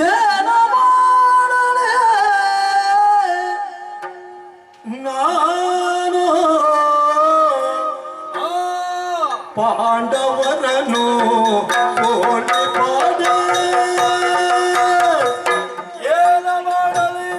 ಏನ ಮಾಡಲೆ ನಾನು ಪಾಂಡವರನು ಕೋಟೆ ಪಾಡೆ ಏನ ಮಾಡಲಿ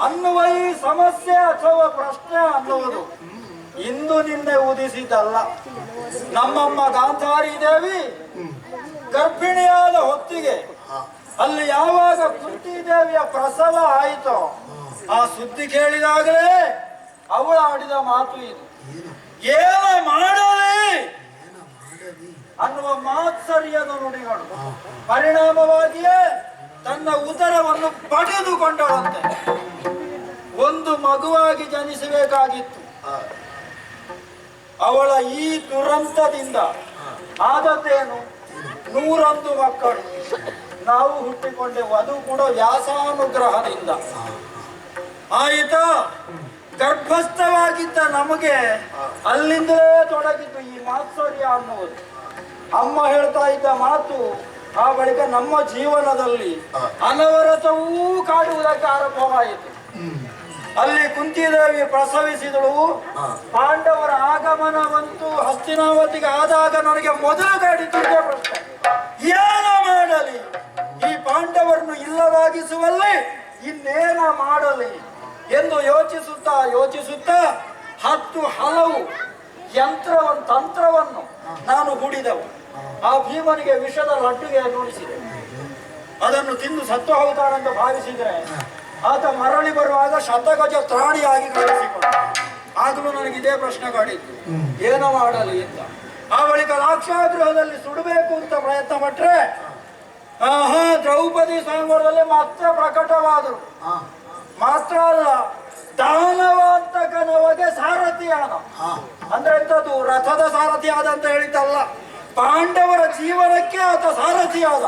ಅನ್ನುವ ಈ ಸಮಸ್ಯೆ ಅಥವಾ ಪ್ರಶ್ನೆ ಅನ್ನುವುದು ಇಂದು ನಿನ್ನೆ ಉದಿಸಿದ್ದಲ್ಲ. ನಮ್ಮಮ್ಮ ಗಾಂಧಾರಿ ದೇವಿ ಗರ್ಭಿಣಿಯಾದ ಹೊತ್ತಿಗೆ ಅಲ್ಲಿ ಯಾವಾಗ ಕುಂತಿ ದೇವಿಯ ಪ್ರಸವ ಆಯಿತೋ ಆ ಸುದ್ದಿ ಕೇಳಿದಾಗಲೇ ಅವಳು ಆಡಿದ ಮಾತು ಇದು, ಏನ ಮಾಡಲಿ ಅನ್ನುವ ಮಾತ್ಸರ್ಯದ ನುಡಿಗಳು. ಪರಿಣಾಮವಾಗಿಯೇ ತನ್ನ ಉದರವನ್ನು ಪಡೆದುಕೊಂಡಳಂತೆ. ಒಂದು ಮಗುವಾಗಿ ಜನಿಸಬೇಕಾಗಿತ್ತು. ಅವಳ ಈ ದುರಂತದಿಂದ ಆದದ್ದೇನು? 101 ಮಕ್ಕಳು. ನಾವು ಹುಟ್ಟಿಕೊಂಡೆವು, ಅದು ಕೂಡ ವ್ಯಾಸಾನುಗ್ರಹದಿಂದ ಆಯಿತಾ. ಗರ್ಭಸ್ಥವಾಗಿದ್ದ ನಮಗೆ ಅಲ್ಲಿಂದಲೇ ತೊಡಗಿದ್ದು ಈ ಮಾತ್ಸರ್ಯ ಅನ್ನುವುದು. ಅಮ್ಮ ಹೇಳ್ತಾ ಇದ್ದ ಮಾತು ಆ ಬಳಿಕ ನಮ್ಮ ಜೀವನದಲ್ಲಿ ಅನವರತವೂ ಕಾಡುವುದಕ್ಕೆ ಆರಂಭವಾಯಿತು. ಅಲ್ಲಿ ಕುಂತಿದೇವಿ ಪ್ರಸವಿಸಿದಳು. ಪಾಂಡವರ ಆಗಮನವಂತೂ ಹಸ್ತಿನಾವತಿಗೆ ಆದಾಗ ನನಗೆ ಮೊದಲು ಕಾಡಿದ್ದೇ ಪ್ರಶ್ನೆ, ಏನ ಮಾಡಲಿ? ಈ ಪಾಂಡವರನ್ನು ಇಲ್ಲವಾಗಿಸುವಲ್ಲಿ ಇನ್ನೇನ ಮಾಡಲಿ ಎಂದು ಯೋಚಿಸುತ್ತಾ 10 ಹಲವು ತಂತ್ರವನ್ನು ನಾನು ಹೂಡಿದವು. ಆ ಭೀಮನಿಗೆ ವಿಷದ ಲಡ್ಡುಗೆ ನುಡಿಸಿದೆ. ಅದನ್ನು ತಿಂದು ಸತ್ತು ಹೋಗುತ್ತಾನೆಂದು ಭಾವಿಸಿದರೆ ಆತ ಮರಳಿ ಬರುವಾಗ ಶತಗಜ ತ್ರಾಣಿಯಾಗಿ ಕಾಣಿಸಿಕೊಂಡ. ಆಗಲೂ ನನಗೆ ಇದೇ ಪ್ರಶ್ನೆ ಕಾಡಿತ್ತು, ಏನು ಮಾಡಲಿ ಅಂತ. ಆ ಬಳಿಕ ಲಾಕ್ಷಾಗೃಹದಲ್ಲಿ ಸುಡಬೇಕು ಅಂತ ಪ್ರಯತ್ನ ಪಟ್ರೆ ದ್ರೌಪದಿ ಸ್ವಯಂವರದಲ್ಲಿ ಮತ್ತೆ ಪ್ರಕಟವಾದರು. ಮಾತ್ರ ಅಲ್ಲ, ದಾನವಂತಕನವಗೆ ಸಾರಥಿಯಾದ. ಅಂದ್ರೆ ಎಂಥದ್ದು? ರಥದ ಸಾರಥಿಯಾದ ಅಂತ ಹೇಳಿದ್ದಲ್ಲ, ಪಾಂಡವರ ಜೀವನಕ್ಕೆ ಆತ ಸಾರಥಿಯಾದ.